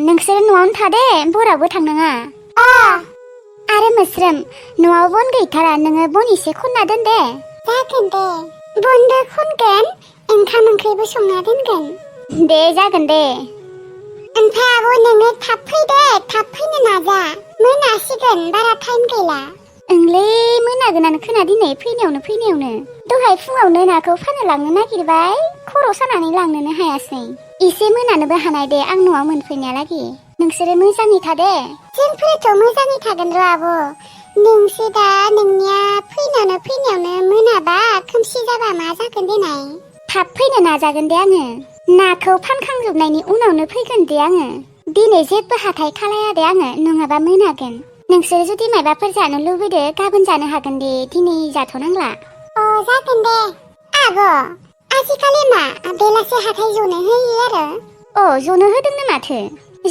नोंसोर न'आवनो थादे बरावबो थांनाङा आरो मोस्रोम न'आव बन गैथारा नोङो बन एसे खनना दोन दे जागोन दे बनबो खनगोन ओंखाम ओंख्रिबो संना दोनगोन दे जागोन दे ओमफ्राय आब' नोङो थाब फै दे थाब फैनो नाजा मोनासिगोन बारा टाइम गैला ओंलै मोनागोनानो खोना दिनै फैनायावनो दहाय फुङावनो नाखौ फाननो लांनो नागिरबाय खर' सानानै लांनोनो हायासै एसे मोनानोबो हानाय दे आं न'आव मोनफैनायालागि नोंसोरो मोजाङै था दे जोंफोरथ' मोजाङै थागोन र' आब' नोंसो दा नोंनिया फैनायावनो मोनाबा खोमसि जाबा मा जागोन देनाय थाब फैनो नाजागोन दे आङो नाखौ फानखांजोबनायनि उनावनो फैगोन दे आङो दिनै जेबो हाथाय खालाया दे आङो नङाबा मोनागोन नोंसोर जुदि माबाफोर जानो लुबैदो गाबोन जानो हागोन दे दिनै जाथ'नांला जागोन दे आब' आजिखालि मा बेलासे हाथाय जनो होयो आरो जनो होदोंनो माथो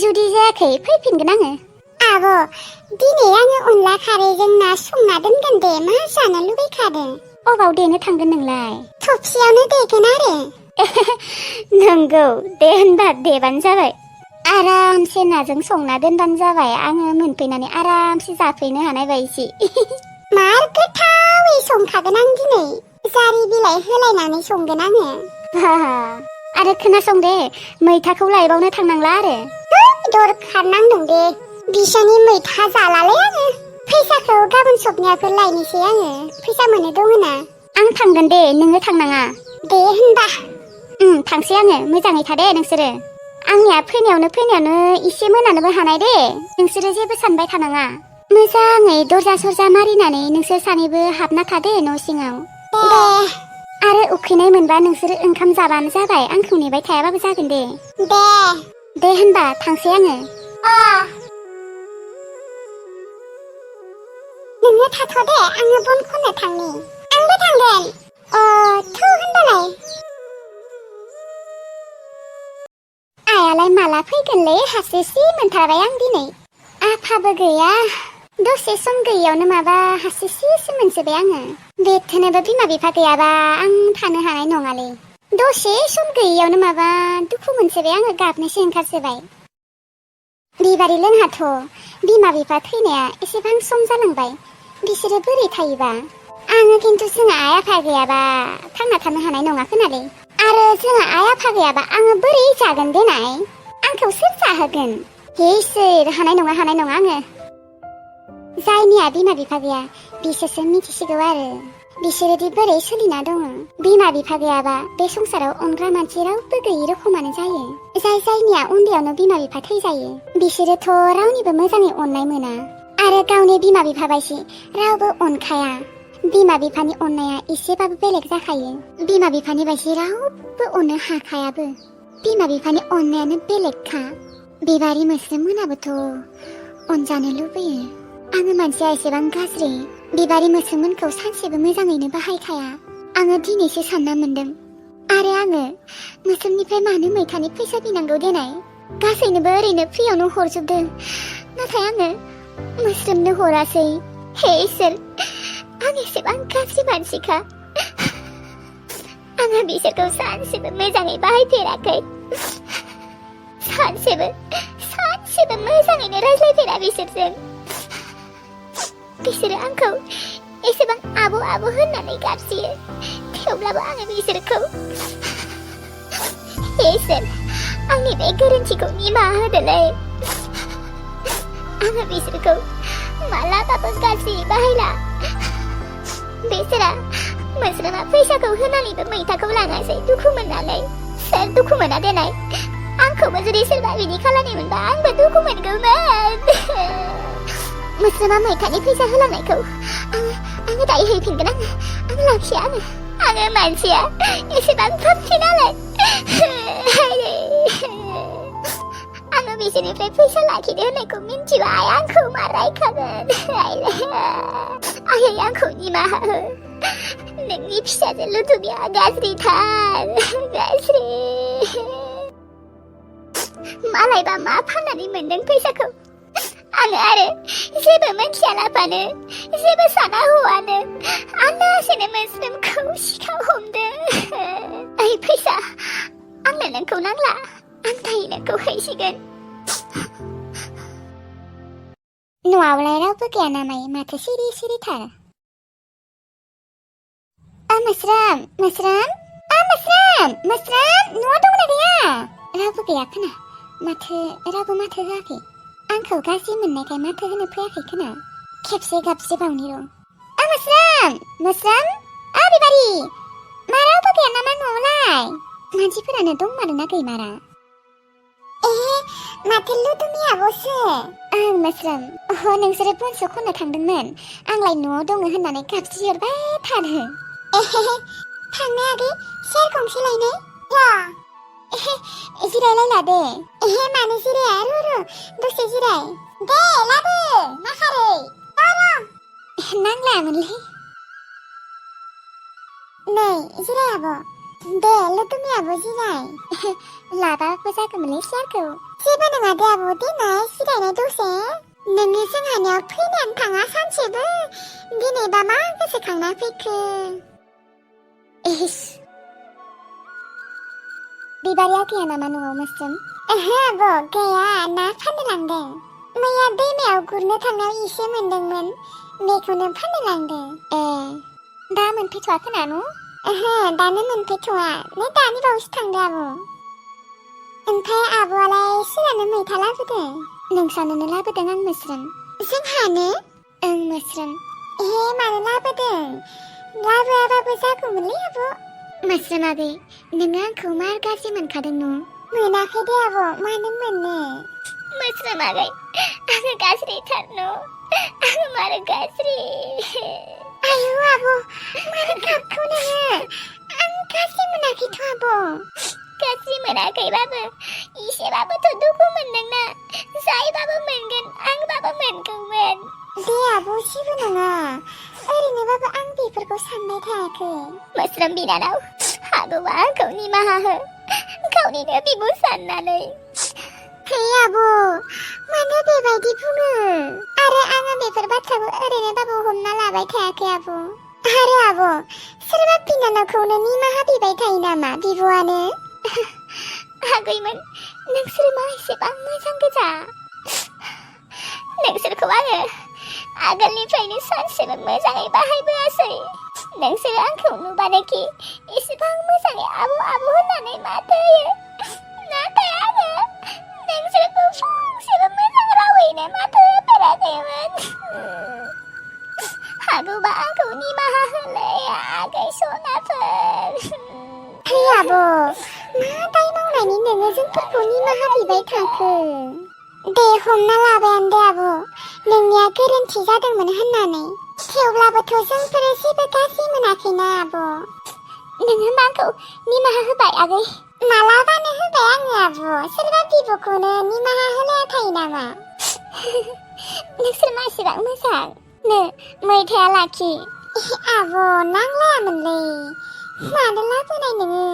जुदि जायाखै फैफिनगोन आङो आब' दिनै आङो अनला खारैजों ना संना दोनगोन दे मा जानो लुबैखादों अबाव देनो थांगोन नोंलाय थबसियावनो देगोन आरो नंगौ दे होनबा देबानो जाबाय आरामसे नाजों संना दोनबानो जाबाय आङो मोनफैनानै आरामसे जाफैनो हानाय बायदि मार गोथावै संखागोन आं दिनै जारि बिलाइ होलायनानै संगोन आङो आरो खोनासं दे मैथाखौ लायबावनो थांनांला आरो दरखार नांदों दे बिसानि मैथा जालालै आङो फैसाखौ गाबोन सबनियाफोर लायनोसै आङो फैसा मोनो दङना आं थांगोन दे नोङो थांनाङा दे होनबा थांसै आङो मोजाङै था दे नोंसोरो आंनिया फैनायावनो एसे मोनानोबो हानाय दे नोंसोरो जेबो सानबाय थानाङा मोजाङै दरजा सरजा मारिनानै नोंसोर सानैबो हाबना थादे न' सिङाव दे आरो उखैनाय मोनबा नोंसोरो ओंखाम जाबानो जाबाय आंखौ नेबाय थायाबाबो जागोन दे दे होनबा थांसै आङो नोङो थाथ' दे आङो बन खननो थांनि आंबो थांगोन थौ होनबालाय आयालाय माला फैगोनलै हासेसि मोनथारबाय आं दिनै आफाबो गैया दसे सम गैयावनो माबा हासेसिसो मोनजोबबाय आङो बेथनोबो बिमा बिफा गैयाबा आं थानो हानाय नङालै दसे सम गैयावनो माबा दुखु मोनजोबबाय आङो गाबनोसो ओंखारजोबबाय बिबारि लोंहाथ' बिमा बिफा थैनाया एसेबां सम जालांबाय बिसोरो बोरै थायोबा आङो खिन्थु जोंहा आइ आफा गैयाबा थांना थानो हानाय नङा खोनालै आरो जोंहा आइ आफा गैयाबा आङो बोरै जागोन देनाय आंखौ सोर जाहोगोन हे इसोर हानाय नङा आङो जायनिया बिमा बिफा गैया बिसोरसो मिथिसिगौ आरो बिसोरोदि बोरै सोलिना दङ बिमा बिफा गैयाबा बे संसाराव अनग्रा मानसि रावबो गैयि रखमानो जायो जायनिया उन्दैयावनो बिमा बिफा थैजायो बिसोरोथ' रावनिबो मोजाङै अननाय मोना आरो गावनि बिमा बिफा बायदि रावबो अनखाया बिमा बिफानि अननाया एसेबाबो बेलेग जाखायो बिमा बिफानि बायदि रावबो अननो हाखायाबो बिमा बिफानि अननायानो बेलेगखा बिबारि मोस्रोम मोनाबोथ' अनजानो लुबैयो आङो मानसिया एसेबां गाज्रि बिबारि मोस्रोममोनखौ सानसेबो मोजाङैनो बाहायखाया आङो दिनैसो सानना मोनदों आरो आङो मोस्रोमनिफ्राय मानो मैथानि फैसा बिनांगौ देनाय गासैनोबो ओरैनो फ्रियावनो हरजोबदों नाथाय आङो मोस्रोमनो हरासै हे इसोर आं एसेबां गाज्रि मानसिखा आङो बिसोरखौ सानसेबो मोजाङै बाहायफेराखै सानसेबो मोजाङैनो रायज्लायफेरा बिसोरजों बिसोरो आंखौ एसेबां आबौ होननानै गाबज्रियो थेवब्लाबो आङो बिसोरखौ इसोर आंनि बे गोरोन्थिखौ निमाहा होदोलै आङो बिसोरखौ मालाबाबो गाज्रि बाहायला बिसोरा मोस्रोमा फैसाखौ होनानैबो मैथाखौ लाङासै दुखु मोननानै सोर दुखु मोना देनाय आंखौबो जुदि सोरबा बिदि खालामोमोनबा आंबो दुखु मोनगौमोन मोस्रोमा मैथानि फैसा होलांनायखौ आङो दायो हैफिनगोन आङो लाखिया आङो मानसिया एसेबां फाबथि नालाय आङो बिसोरनिफ्राय फैसा लाखिनो होनायखौ मिन्थिबा आंखौ मा रायखागोन आयै आंखौ निमाहा हो नोंनि फिसाजो लुथुनिया गाज्रिथार गाज्रि मालायबा मा फाननानै मोनदों फैसाखौ आङो आरो जेबो मिथियालाबानो जेबो साना हौवानो आन्दासेनो मोस्रोमखौ सिखाव हमदों ओइ फैसा आंनो नोंखौ नांला आं दायो नोंखौ हैसिगोन न'आवलाय रावबो गैया नामा माथो सिरि सिरिथार मोस्रोम मोस्रोम मोस्रोम न'आव दंना गैया रावबो गैया खोना माथो रावबो माथो होआखै आंखौ गाज्रि मोननायखाय माथो होनो फैयाखै खोना खेबसे गाबज्रिबावनि र' मोस्रोम बिबारि मा रावबो गैया नामा न'आवलाय मानसिफोरानो दंमारोना गैमारा माथो लुदुमि आब'सो मोस्रोम नोंसोरो बनसो खननो थांदोंमोन आंलाय न'आव दङ होननानै गाबज्रिहरबाय थादों थांनो आगै सेर गंसे लायनो जिरायलायला दे मानो जिराया र' दसे जिराय दे लाबो मा खारै नांलायामोनलै नै जिराय आब' दे लुदुमि आब' जिराय लाबाबो जागौमोनलै सियारखौ जेबो नङा दे आब' देनाय जिरायनाय दसे नोङो जोंहानियाव फैनानै थाङा सानसेबो दिनैबा मा गोसोखांना फैखो बिबारिया गैया नामा न'आव मोस्रोम आब' गैया ना फाननो लांदों मैया दैमायाव गुरनो थांनायाव एसे मोनदोंमोन बेखौनो फाननो लांदों दा मोनफैथ'वाखैना न' दानो मोनफैथ'वा नै दानि बावैसो थांदों आब' ओमफ्राय आब'आलाय सोरानो मैथा लाबोदों नोंसानोनो लाबोदों आं मोस्रोम जोंहानो मोस्रोम मानो लाबोदों लाबोआबाबो जागौमोनलै आब' मोस्रोम आगै नोङो आंखौ मार गाज्रि मोनखादों न' मोनाखै दे आब' मानो मोननो मोस्रोम आगै आङो गाज्रिथार न' आङो मारो गाज्रि आयु आब' मानो गाबखौ नोङो आं गाज्रि मोनाखैथ' आब' गाज्रि मोनाखैबाबो इसेबाबोथ' दुखु मोनदोंना जायबाबो मोनगोन आंबाबो मोनगौमोन दे आब' जेबो नङा ओरैनोबाबो आं बेफोरखौ सानबाय थायाखै मोस्रोम बिनानाव हागौबा आंखौ निमाहा हो गावनिनो बिबु साननानै हे आब' मानो बेबायदि बुङो आरो आङो बेफोर बाथ्राखौ ओरैनोबाबो हमना लाबाय थायाखै आब' आरो आब' सोरबा बिनानावखौनो निमाहा बिबाय थायो नामा बिब'आनो आगैमोन नोंसोर मा एसेबां मोजां गोजा नोंसोरखौ आङो आगोलनिफ्रायनो सानसेबो मोजाङै बाहायबोआसै नोंसोर आंखौ नुबानोखि एसेबां मोजाङै आब' होननानै माथो होयो नाथाय आङो नोंसोरखौ फंसेबो मोजां रावैनो माथो होफेराखैमोन हागौबा आंखौ निमाहा होलाय आगै सनाफोर हे आब' मा दाय मावनायनि नोङो जोंफोरखौ निमाहा बिबाय थाखो दे हमना लाबायानो दे आब' नोंनिया गोरोन्थि जादोंमोन होननानै थेवब्लाबोथ' जोंफोरो जेबो गाज्रि मोनाखैना आब' नोङो आंखौ निमाहा होबाय आगै मालाबानो होबाय आङो आब' सोरबा बिब'खौनो निमाहा होलाया थायो नामा नोंसोर मा एसेबां मोजां नो मैथाया लाखि आब' नांलायामोनलै मानो लाबोनाय नोङो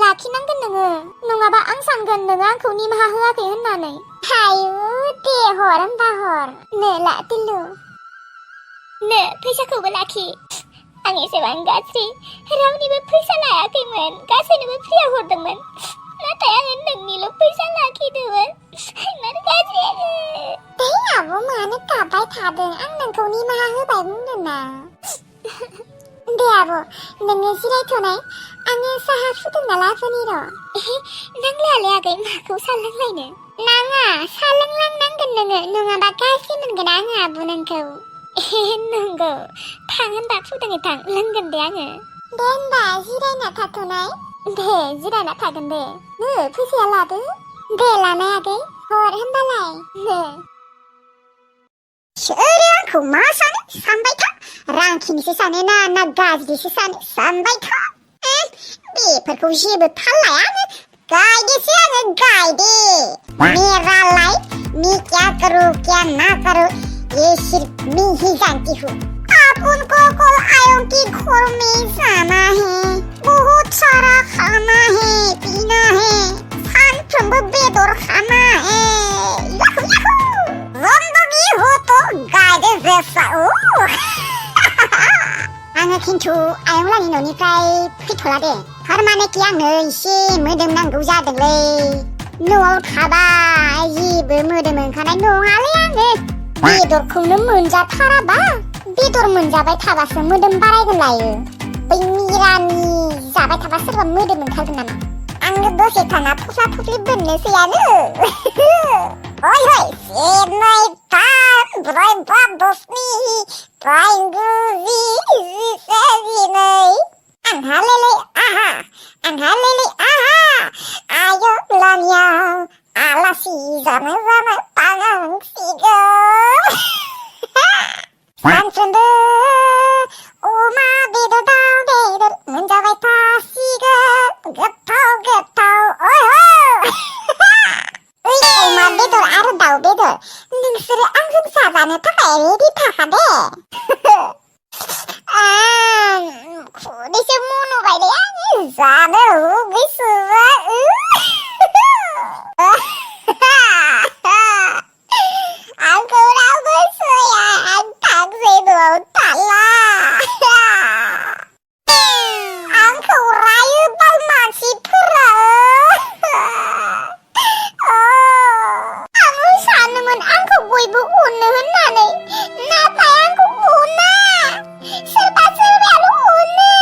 लाखिनांगोन नोङो नङाबा आं सानगोन नोङो आंखौ निमाहा होआखै होननानै आयु दे हर होमबा हर नो ला दिल्लु नो फैसाखौबो लाखि आं एसेबां गाज्रि रावनिबो फैसा लायाखैमोन गासैनोबो फ्रियाव हरदोंमोन नाथाय आङो नोंनिल' फैसा लाखिदोंमोन मानो गाज्रि दे आब' मानो गाबबाय थादों आं नोंखौ निमाहा होबाय बुंदोंना दे आब' नोङो जिरायथ'नाय आङो साहा फुदुंना लाबोनि र' नांलायालै आगै माखौ सानलोंलायनो नाङा साहा लोंलांनांगोन नोङो नङाबा गाज्रि मोनगोन आङो आब' नोंखौ नंगौ थां होनबा फुदुंनो थां लोंगोन दे आङो दे होनबा जिरायना थाथ'नाय दे जिरायना थागोन दे नो फैसाया लादो दे लानाय आगै हर होनबालाय नो सोर आंखौ मा सानो सानबाय था रांखिनिसो सानो ना गाज्रिसो सानो सानबाय था बेफोरखौ जेबो थाल लाया आङो गायदेसो आङो गायदे मेरा लाइफ मैं क्या करूं क्या ना करूं ये सिर्फ मैं ही जानती हूँ अपन को कल आयों की घर में जाना है बहुत सारा खाना है पीना है सानफ्रोमबो बेदर खाना है याहू याहू जिंदगी हो तो गायदे जैसा आङो खिन्थु आयंलानि न'निफ्राय फैथ'ला दे थारमानेखि आंनो एसे मोदोम नांगौ जादोंलै न'आव थाबा जेबो मोदोम जानाय नङालै आङो बेदरखौनो मोनजाथाराबा बेदर मोनजाबाय थाबासो मोदोम बारायगोन लायो बै मिरामिस जाबाय थाबा सोरबा मोदोम ओंखारगोन नामा आङो दसे थाना थफ्ला थफ्लि दोननोसैयानो हय हय 7, 9, 8, 8, 10, आंहा लेले आहा आयौ लानियाव आलासि जानो थांनांसिगोन सानफ्रोमबो अमा बेदर दाउ बेदर मोनजाबाय थासिगोन गोथाव ओइ अमा बेदर आरो दाउ बेदर नोंसोरो आंजों जाजानो थाखाय रेडि थाखा दे खुदैसो मन'बायलै आङो जानो लुगैसोबाय आंखौ रावबो सया आं थांसै न'आव थाला आंखौ रायो बाल मानसिफोरा आं सानोमोन आंखौ बयबो अनो होननानै नाथाय आंखौ अना सोरबा सोरबायाल' अनो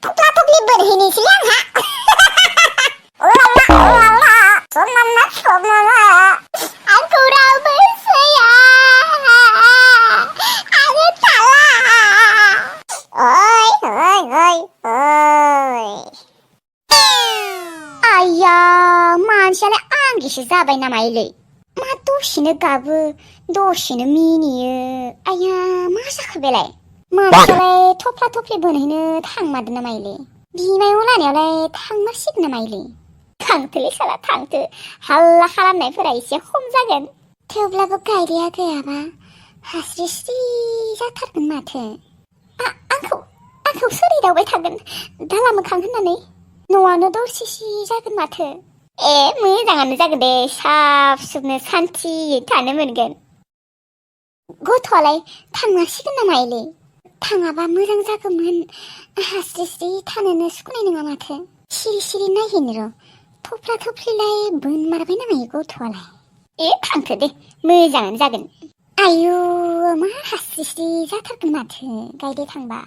थफ्ला थफ्लि बोनहैनोसैलै आंहा समाना आंखौ रावबो सया आङो थाला ओइ आया मानसियालाय आंगिसो जाबाय नामायोलै मा दसेनो गाबो दसेनो मिनियो आया मा जाखो बेलाय मानसियालाय थफ्ला थफ्लि बोनहैनो थांमारदों नामायोलै बिमायं लानायावलाय थांमारसिगोन नामायोलै थांथोलै साला थांथो हाल्ला खालामनायफोरा एसे खम जागोन थेवब्लाबो गायदेया गैयाबा हास्रिस्रि जाथारगोन माथो आंखौ सोर एदावबाय थागोन दाला मोखां होननानै न'आनो दरसिसि जागोन माथो मोजाङानो जागोन दे साफ सुबनो सान्थियै थानो मोनगोन गथ'आलाय थांमारसिगोन नामायोलै थाङाबा मोजां जागौमोन हास्रिस्रि थानोनो सुखुनाय नङा माथो सिरि सिरि नायहैनो र' थफ्ला थफ्लिलाय बोनमारबाय नामायो गथ'आलाय थांथो दे मोजाङानो जागोन आयु मा हास्रिस्रि जाथारगोन माथो गायदे थांबा